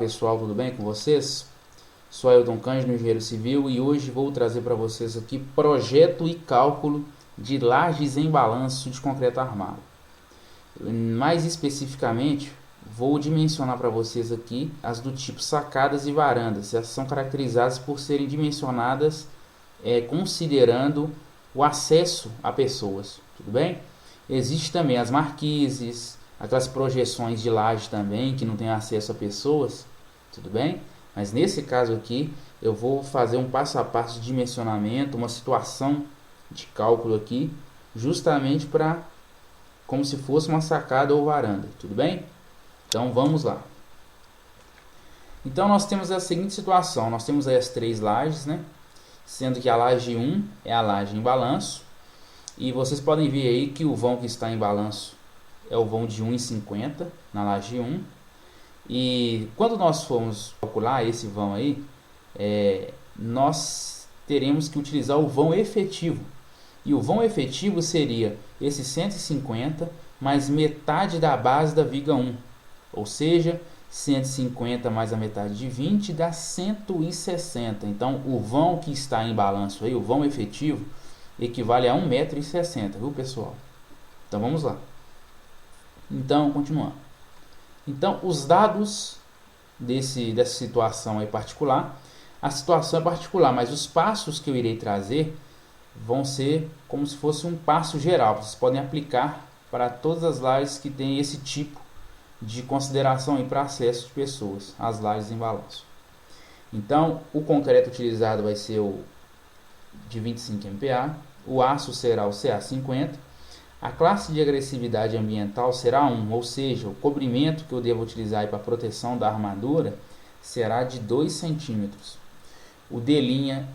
pessoal, tudo bem com vocês? Sou Ailton Cândido, engenheiro civil, e hoje vou trazer para vocês aqui projeto e cálculo de lajes em balanço de concreto armado. Mais especificamente, vou dimensionar para vocês aqui as do tipo sacadas e varandas. Essas são caracterizadas por serem dimensionadas considerando o acesso a pessoas, tudo bem? Existem também as marquises, aquelas projeções de laje também, que não tem acesso a pessoas, tudo bem? Mas nesse caso aqui, eu vou fazer um passo a passo de dimensionamento, uma situação de cálculo aqui, justamente para, como se fosse uma sacada ou varanda, tudo bem? Então vamos lá. Então nós temos a seguinte situação, nós temos aí as três lajes, né? Sendo que a laje 1 é a laje em balanço, e vocês podem ver aí que o vão que está em balanço é o vão de 1,50 na laje 1. E quando nós formos calcular esse vão aí, nós teremos que utilizar o vão efetivo. E o vão efetivo seria esse 150 mais metade da base da viga 1. Ou seja, 150 mais a metade de 20 dá 160. Então, o vão que está em balanço aí, o vão efetivo, equivale a 1,60 m, viu, pessoal? Então, vamos lá. Então, continuando. Então, os dados dessa situação aí particular, a situação é particular, mas os passos que eu irei trazer vão ser como se fosse um passo geral. Vocês podem aplicar para todas as lajes que têm esse tipo de consideração aí para acesso de pessoas, as lajes em balanço. Então, o concreto utilizado vai ser o de 25 MPa, o aço será o CA50, a classe de agressividade ambiental será 1, ou seja, o cobrimento que eu devo utilizar para proteção da armadura será de 2 centímetros. O D'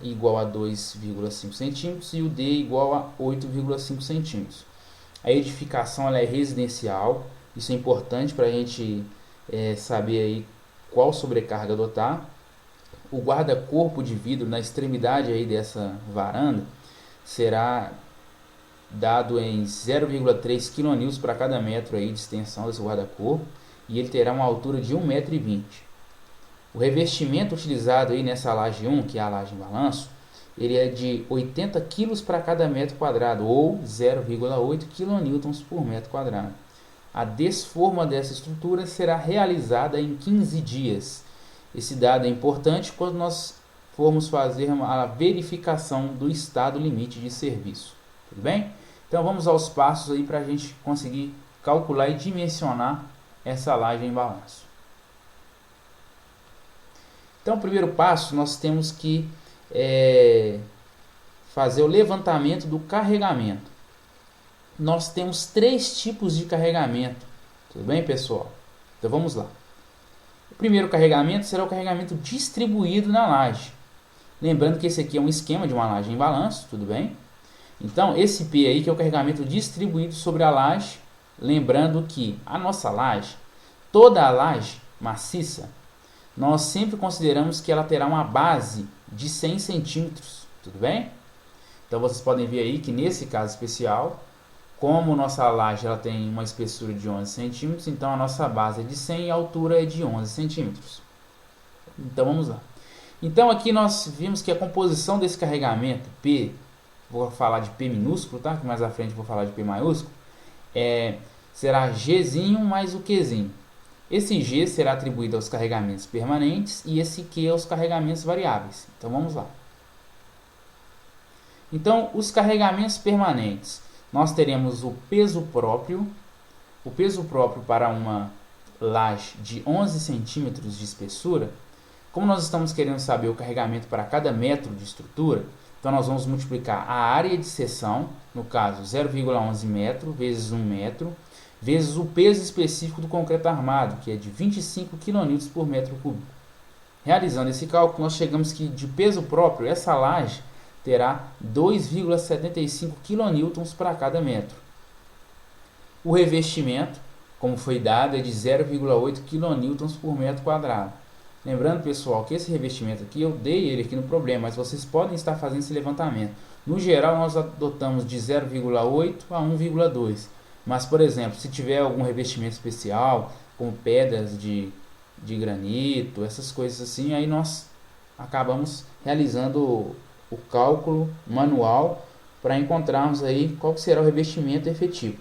igual a 2,5 centímetros e o D igual a 8,5 centímetros. A edificação ela é residencial, isso é importante para a gente saber aí qual sobrecarga adotar. O guarda-corpo de vidro na extremidade aí dessa varanda será dado em 0,3 kN para cada metro aí de extensão desse guarda-corpo, e ele terá uma altura de 1,20 m. O revestimento utilizado aí nessa laje 1, que é a laje em balanço, ele é de 80 kg para cada metro quadrado, ou 0,8 kN por metro quadrado. A desforma dessa estrutura será realizada em 15 dias. Esse dado é importante quando nós formos fazer a verificação do estado limite de serviço. Tudo bem? Então vamos aos passos aí para a gente conseguir calcular e dimensionar essa laje em balanço. Então, o primeiro passo, nós temos que fazer o levantamento do carregamento. Nós temos 3 tipos de carregamento. Tudo bem, pessoal? Então vamos lá. O primeiro carregamento será o carregamento distribuído na laje. Lembrando que esse aqui é um esquema de uma laje em balanço, tudo bem? Então, esse P aí que é o carregamento distribuído sobre a laje. Lembrando que a nossa laje, toda a laje maciça, nós sempre consideramos que ela terá uma base de 100 centímetros, tudo bem? Então, vocês podem ver aí que nesse caso especial, como nossa laje ela tem uma espessura de 11 centímetros, então a nossa base é de 100 e a altura é de 11 centímetros. Então, vamos lá. Então, aqui nós vimos que a composição desse carregamento, P, vou falar de P minúsculo, tá? Que mais à frente eu vou falar de P maiúsculo, será Gzinho mais o Qzinho. Esse G será atribuído aos carregamentos permanentes e esse Q aos carregamentos variáveis. Então, vamos lá. Então, os carregamentos permanentes, nós teremos o peso próprio para uma laje de 11 centímetros de espessura. Como nós estamos querendo saber o carregamento para cada metro de estrutura, então nós vamos multiplicar a área de seção, no caso 0,11 metro vezes 1 metro, vezes o peso específico do concreto armado, que é de 25 kN por metro cúbico. Realizando esse cálculo, nós chegamos que de peso próprio, essa laje terá 2,75 kN para cada metro. O revestimento, como foi dado, é de 0,8 kN por metro quadrado. Lembrando, pessoal, que esse revestimento aqui, eu dei ele aqui no problema, mas vocês podem estar fazendo esse levantamento. No geral, nós adotamos de 0,8 a 1,2. Mas, por exemplo, se tiver algum revestimento especial, como pedras de de granito, essas coisas assim, aí nós acabamos realizando o cálculo manual para encontrarmos aí qual será o revestimento efetivo.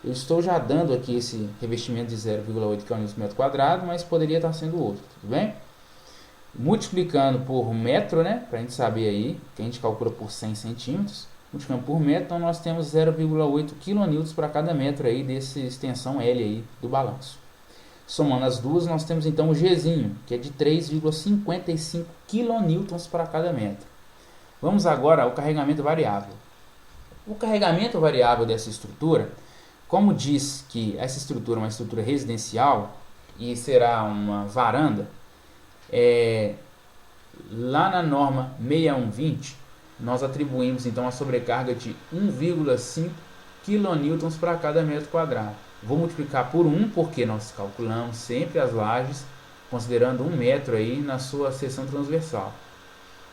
Eu estou já dando aqui esse revestimento de 0,8 kN/m², mas poderia estar sendo outro, tudo bem? Multiplicando por metro, né, para a gente saber aí, que a gente calcula por 100 centímetros, multiplicando por metro, então nós temos 0,8 kN para cada metro aí dessa extensão L aí do balanço. Somando as duas, nós temos então o Gzinho, que é de 3,55 kN para cada metro. Vamos agora ao carregamento variável. O carregamento variável dessa estrutura, como diz que essa estrutura é uma estrutura residencial e será uma varanda, lá na norma 6120, nós atribuímos então a sobrecarga de 1,5 kN para cada metro quadrado. Vou multiplicar por 1 porque nós calculamos sempre as lajes considerando 1 metro aí na sua seção transversal.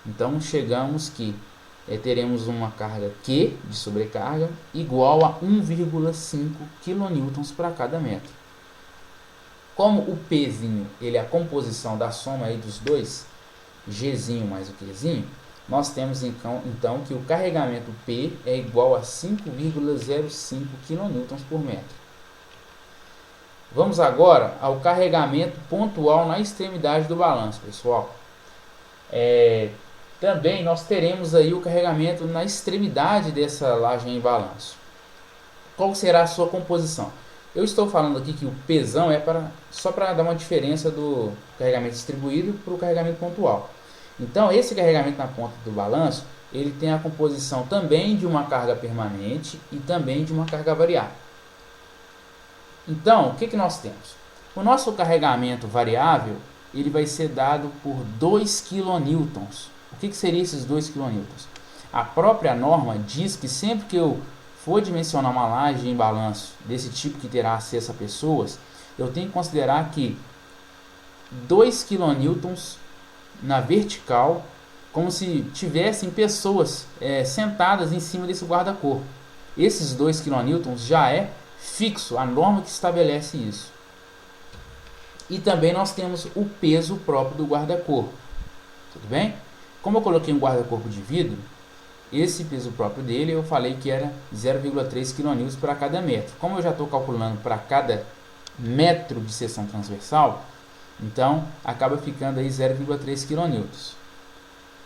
Então chegamos que teremos uma carga Q de sobrecarga igual a 1,5 kN para cada metro. Como o Pzinho ele é a composição da soma aí dos dois, Gzinho mais o Qzinho, nós temos então que o carregamento P é igual a 5,05 kN por metro. Vamos agora ao carregamento pontual na extremidade do balanço, pessoal. Também nós teremos aí o carregamento na extremidade dessa laje em balanço. Qual será a sua composição? Eu estou falando aqui que o Pzão é só para dar uma diferença do carregamento distribuído para o carregamento pontual. Então esse carregamento na ponta do balanço, ele tem a composição também de uma carga permanente e também de uma carga variável. Então, o que nós temos? O nosso carregamento variável, ele vai ser dado por 2 kN. O que seria esses 2 kN? A própria norma diz que sempre que eu for dimensionar uma laje em balanço desse tipo que terá acesso a pessoas, eu tenho que considerar que 2 kN na vertical, como se tivessem pessoas sentadas em cima desse guarda-corpo. Esses 2 kN já é fixo, a norma que estabelece isso. E também nós temos o peso próprio do guarda-corpo. Tudo bem? Como eu coloquei um guarda-corpo de vidro, esse peso próprio dele eu falei que era 0,3 kN para cada metro. Como eu já estou calculando para cada metro de seção transversal, então acaba ficando aí 0,3 kN.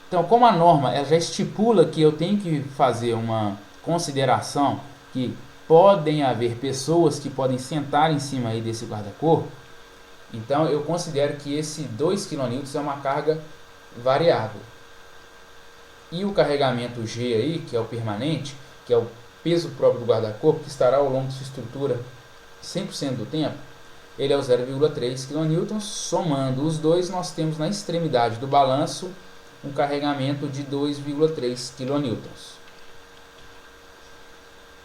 Então, como a norma ela já estipula que eu tenho que fazer uma consideração que podem haver pessoas que podem sentar em cima aí desse guarda-corpo, então eu considero que esse 2 kN é uma carga variável. E o carregamento G aí, que é o permanente, que é o peso próprio do guarda-corpo, que estará ao longo de sua estrutura 100% do tempo, ele é o 0,3 kN. Somando os dois, nós temos na extremidade do balanço um carregamento de 2,3 kN.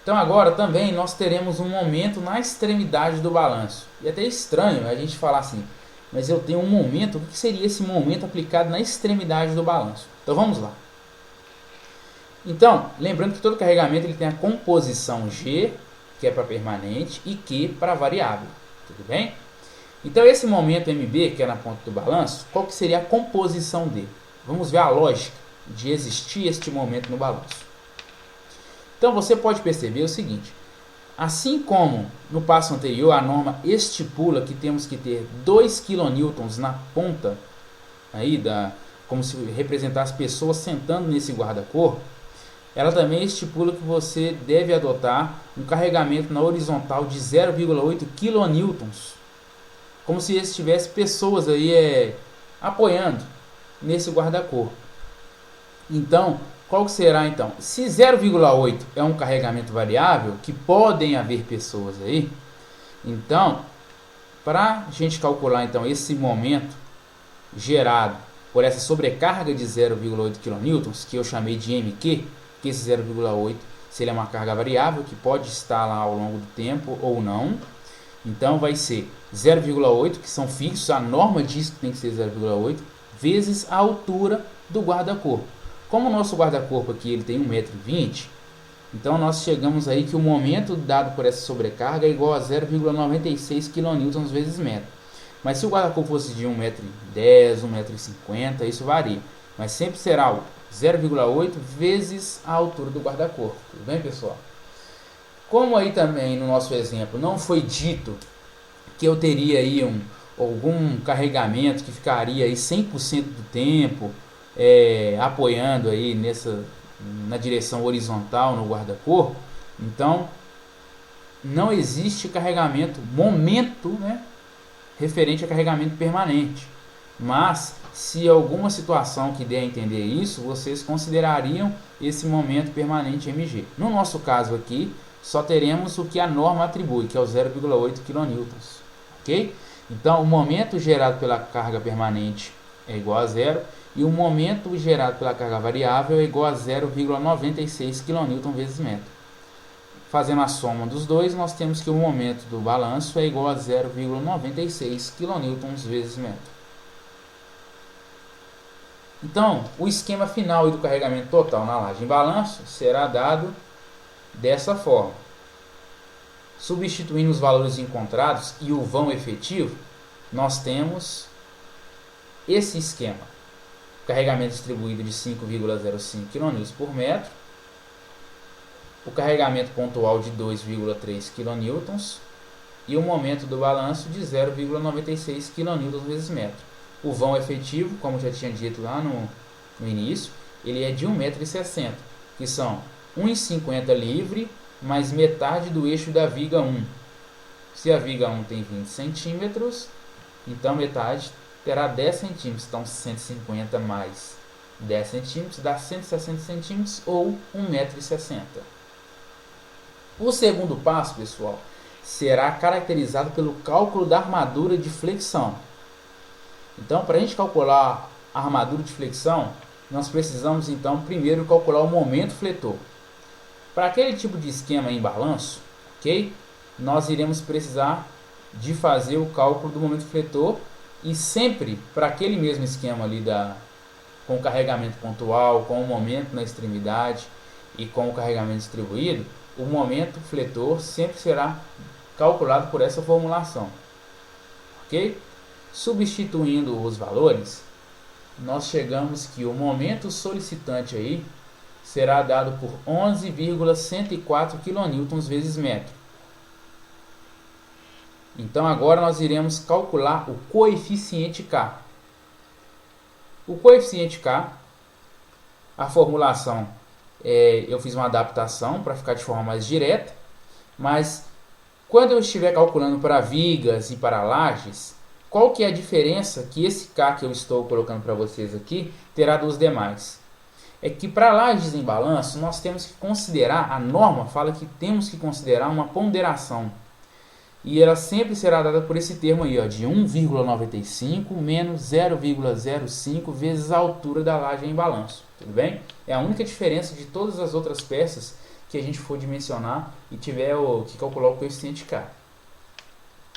Então agora também nós teremos um momento na extremidade do balanço. E é até estranho a gente falar assim, mas eu tenho um momento, o que seria esse momento aplicado na extremidade do balanço? Então vamos lá. Então, lembrando que todo carregamento ele tem a composição G, que é para permanente, e Q para variável. Tudo bem? Então esse momento MB, que é na ponta do balanço, qual que seria a composição dele? Vamos ver a lógica de existir este momento no balanço. Então você pode perceber o seguinte, assim como no passo anterior a norma estipula que temos que ter 2 kN na ponta, aí como se representasse pessoas sentando nesse guarda-corpo, ela também estipula que você deve adotar um carregamento na horizontal de 0,8 kN, como se estivesse pessoas aí apoiando nesse guarda-corpo. Então, qual que será então? Se 0,8 é um carregamento variável, que podem haver pessoas aí, então, para a gente calcular então esse momento gerado por essa sobrecarga de 0,8 kN, que eu chamei de MQ, que esse 0,8 se ele é uma carga variável, que pode estar lá ao longo do tempo ou não, então vai ser 0,8, que são fixos, a norma diz que tem que ser 0,8, vezes a altura do guarda-corpo. Como o nosso guarda-corpo aqui ele tem 1,20 m, então nós chegamos aí que o momento dado por essa sobrecarga é igual a 0,96 kN vezes metro. Mas se o guarda-corpo fosse de 1,10 m, 1,50 m, isso varia. Mas sempre será o 0,8 vezes a altura do guarda-corpo. Tudo bem, pessoal? Como aí também no nosso exemplo não foi dito que eu teria aí algum carregamento que ficaria aí 100% do tempo apoiando aí na direção horizontal no guarda-corpo, então não existe carregamento, momento, né, referente a carregamento permanente. Mas se alguma situação que dê a entender isso, vocês considerariam esse momento permanente mg. No nosso caso aqui, só teremos o que a norma atribui, que é o 0,8 kN, ok? Então, o momento gerado pela carga permanente é igual a zero e o momento gerado pela carga variável é igual a 0,96 kN vezes metro. Fazendo a soma dos dois, nós temos que o momento do balanço é igual a 0,96 kN vezes metro. Então, o esquema final do carregamento total na laje em balanço será dado dessa forma. Substituindo os valores encontrados e o vão efetivo, nós temos esse esquema. Carregamento distribuído de 5,05 kN por metro, o carregamento pontual de 2,3 kN e o momento do balanço de 0,96 kN vezes metro. O vão efetivo, como já tinha dito lá no início, ele é de 1,60 m, que são 1,50 livre mais metade do eixo da viga 1. Se a viga 1 tem 20 centímetros, então metade terá 10 centímetros. Então 150 mais 10 centímetros dá 160 centímetros ou 1,60 m. O segundo passo, pessoal, será caracterizado pelo cálculo da armadura de flexão. Então, para a gente calcular a armadura de flexão, nós precisamos então primeiro calcular o momento fletor. Para aquele tipo de esquema em balanço, ok? Nós iremos precisar de fazer o cálculo do momento fletor e sempre para aquele mesmo esquema ali com o carregamento pontual, com o momento na extremidade e com o carregamento distribuído, o momento fletor sempre será calculado por essa formulação, ok? Substituindo os valores, nós chegamos que o momento solicitante aí será dado por 11,104 kN vezes metro. Então agora nós iremos calcular o coeficiente K. O coeficiente K, a formulação, eu fiz uma adaptação para ficar de forma mais direta, mas quando eu estiver calculando para vigas e para lajes, qual que é a diferença que esse K que eu estou colocando para vocês aqui terá dos demais? É que para lajes em balanço nós temos que considerar, a norma fala que temos que considerar uma ponderação. E ela sempre será dada por esse termo aí, ó, de 1,95 menos 0,05 vezes a altura da laje em balanço. Tudo bem? É a única diferença de todas as outras peças que a gente for dimensionar e tiver que calcular o coeficiente K.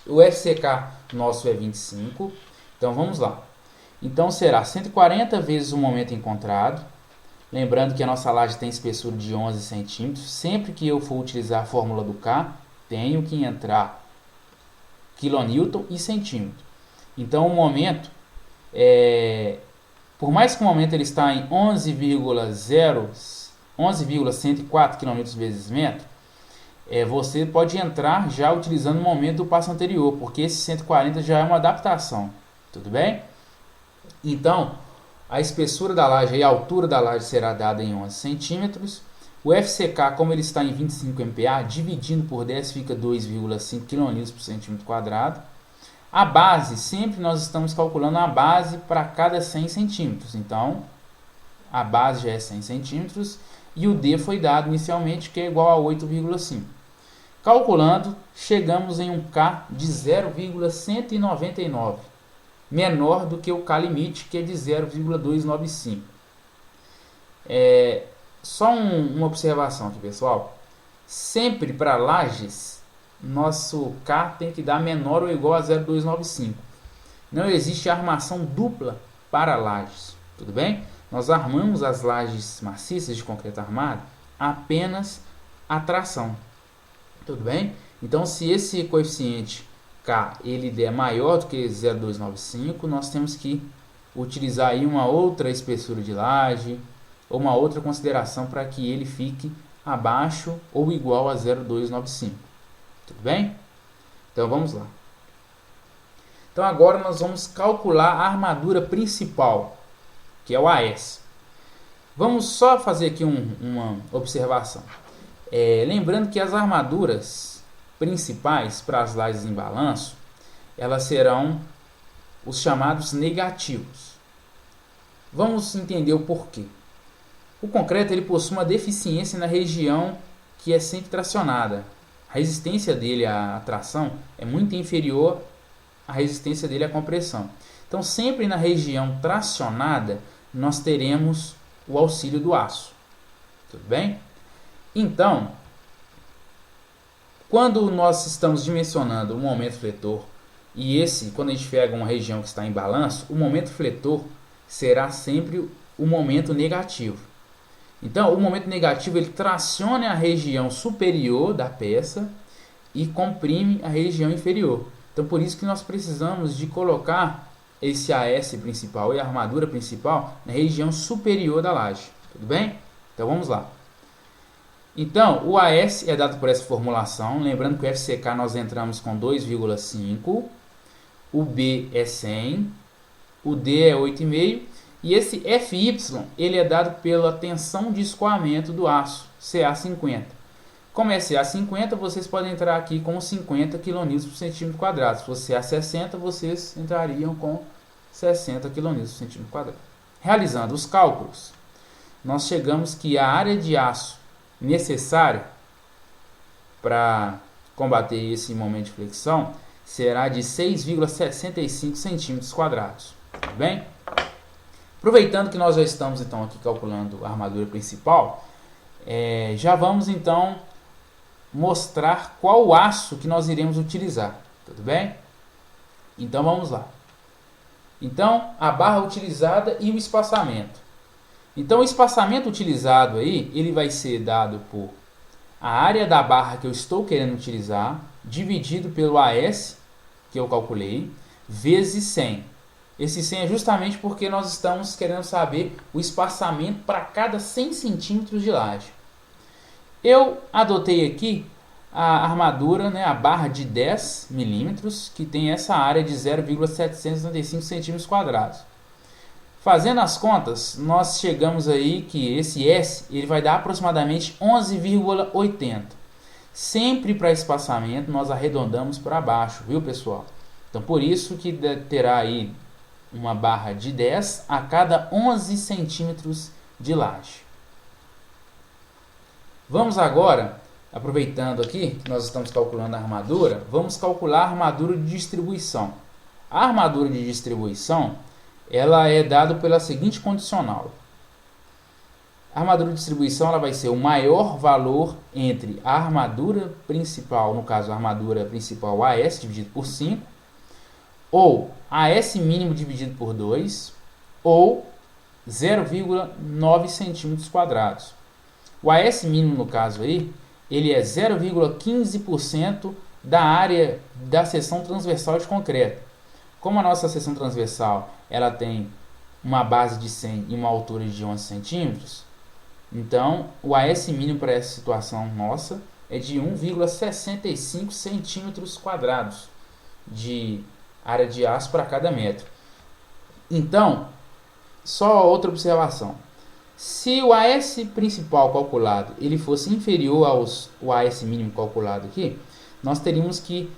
O FCK nosso é 25, então vamos lá. Então será 140 vezes o momento encontrado. Lembrando que a nossa laje tem espessura de 11 centímetros. Sempre que eu for utilizar a fórmula do K, tenho que entrar kN e centímetro. Então o momento, por mais que o momento ele está em 11,104 kN vezes metro, você pode entrar já utilizando o momento do passo anterior, porque esse 140 já é uma adaptação. Tudo bem? Então, a espessura da laje e a altura da laje será dada em 11 centímetros. O FCK, como ele está em 25 MPa, dividindo por 10 fica 2,5 kN por centímetro quadrado. A base, sempre nós estamos calculando a base para cada 100 centímetros. Então, a base já é 100 centímetros e o D foi dado inicialmente, que é igual a 8,5. Calculando, chegamos em um K de 0,199. Menor do que o K limite, que é de 0,295. Só uma observação aqui, pessoal. Sempre para lajes, nosso K tem que dar menor ou igual a 0,295. Não existe armação dupla para lajes, tudo bem? Nós armamos as lajes maciças de concreto armado apenas a tração, tudo bem? Então, se esse coeficiente K K ele der maior do que 0,295, nós temos que utilizar aí uma outra espessura de laje ou uma outra consideração para que ele fique abaixo ou igual a 0,295. Tudo bem? Então vamos lá. Então agora nós vamos calcular a armadura principal, que é o AS. Vamos só fazer aqui uma observação. Lembrando que as armaduras principais para as lajes em balanço, elas serão os chamados negativos. Vamos entender o porquê. O concreto ele possui uma deficiência na região que é sempre tracionada. A resistência dele à tração é muito inferior à resistência dele à compressão. Então, sempre na região tracionada, nós teremos o auxílio do aço. Tudo bem? Então, quando nós estamos dimensionando o momento fletor, quando a gente pega uma região que está em balanço, o momento fletor será sempre o momento negativo. Então, o momento negativo ele traciona a região superior da peça e comprime a região inferior. Então, por isso que nós precisamos de colocar esse AS principal e a armadura principal na região superior da laje. Tudo bem? Então, vamos lá. Então, o AS é dado por essa formulação. Lembrando que o FCK nós entramos com 2,5. O B é 100. O D é 8,5. E esse FY ele é dado pela tensão de escoamento do aço, CA50. Como é CA50, vocês podem entrar aqui com 50 kN por centímetro quadrado. Se fosse CA60, vocês entrariam com 60 kN por centímetro quadrado. Realizando os cálculos, nós chegamos que a área de aço necessária para combater esse momento de flexão será de 6,65 centímetros quadrados. Tudo bem? Aproveitando que nós já estamos então aqui calculando a armadura principal, já vamos então mostrar qual o aço que nós iremos utilizar. Tudo bem? Então vamos lá. Então a barra utilizada e o espaçamento. Então o espaçamento utilizado aí, ele vai ser dado por a área da barra que eu estou querendo utilizar, dividido pelo AS, que eu calculei, vezes 100. Esse 100 é justamente porque nós estamos querendo saber o espaçamento para cada 100 centímetros de laje. Eu adotei aqui a armadura, a barra de 10 milímetros, que tem essa área de 0,765 centímetros quadrados. Fazendo as contas, nós chegamos aí que esse S ele vai dar aproximadamente 11,80. Sempre para espaçamento nós arredondamos para baixo, viu pessoal? Então por isso que terá aí uma barra de 10 a cada 11 centímetros de laje. Vamos agora, aproveitando aqui que nós estamos calculando a armadura, vamos calcular a armadura de distribuição. A armadura de distribuição ela é dada pela seguinte condicional. A armadura de distribuição ela vai ser o maior valor entre a armadura principal, no caso a armadura principal AS dividido por 5, ou AS mínimo dividido por 2, ou 0,9 centímetros quadrados. O AS mínimo no caso aí, ele é 0,15% da área da seção transversal de concreto. Como a nossa seção transversal ela tem uma base de 100 e uma altura de 11 centímetros, então o AS mínimo para essa situação nossa é de 1,65 centímetros quadrados de área de aço para cada metro. Então, só outra observação. Se o AS principal calculado ele fosse inferior ao AS mínimo calculado aqui, nós teríamos que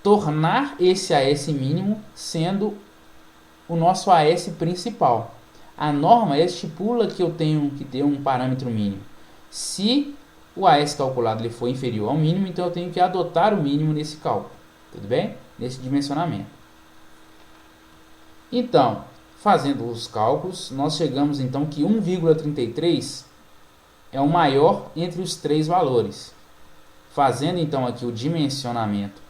tornar esse AS mínimo sendo o nosso AS principal. A norma estipula que eu tenho que ter um parâmetro mínimo. Se o AS calculado ele for inferior ao mínimo, então eu tenho que adotar o mínimo nesse cálculo. Tudo bem? Nesse dimensionamento. Então, fazendo os cálculos, nós chegamos então que 1,33 é o maior entre os três valores. Fazendo então aqui o dimensionamento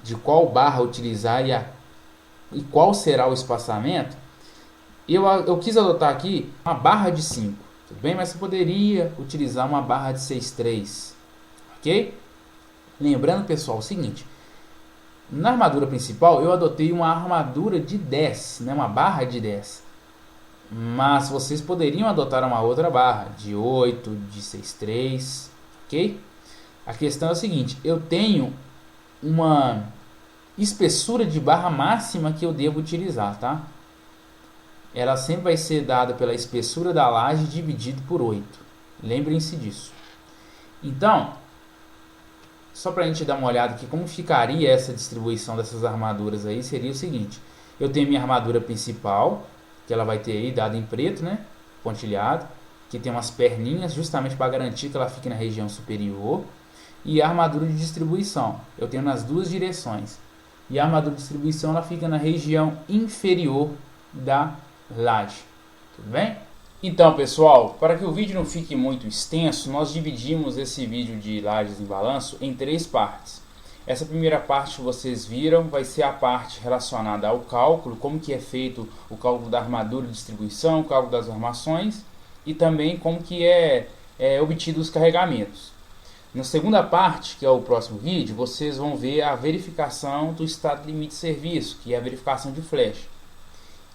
de qual barra utilizar e qual será o espaçamento, eu quis adotar aqui uma barra de 5, tudo bem? Mas você poderia utilizar uma barra de 6,3, ok? Lembrando, pessoal, o seguinte, Na armadura principal eu adotei uma armadura de 10, né, uma barra de 10. Mas vocês poderiam adotar uma outra barra de 8, de 6,3, ok? A questão é a seguinte, eu tenho uma espessura de barra máxima que eu devo utilizar, tá? Ela sempre vai ser dada pela espessura da laje dividido por 8. Lembrem-se disso. Então, só para a gente dar uma olhada aqui como ficaria essa distribuição dessas armaduras aí, seria o seguinte. Eu tenho minha armadura principal, que ela vai ter aí dado em preto, né? Pontilhado, que tem umas perninhas justamente para garantir que ela fique na região superior. E a armadura de distribuição, eu tenho nas duas direções. E a armadura de distribuição ela fica na região inferior da laje. Tudo bem? Então, pessoal, para que o vídeo não fique muito extenso, nós dividimos esse vídeo de lajes em balanço em 3 partes. Essa primeira parte que vocês viram vai ser a parte relacionada ao cálculo, como que é feito o cálculo da armadura de distribuição, o cálculo das armações e também como que é obtido os carregamentos. Na segunda parte, que é o próximo vídeo, vocês vão ver a verificação do estado limite de serviço, que é a verificação de flecha.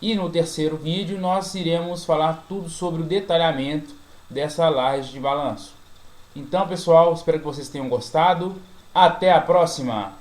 E no terceiro vídeo nós iremos falar tudo sobre o detalhamento dessa laje de balanço. Então, pessoal, espero que vocês tenham gostado. Até a próxima!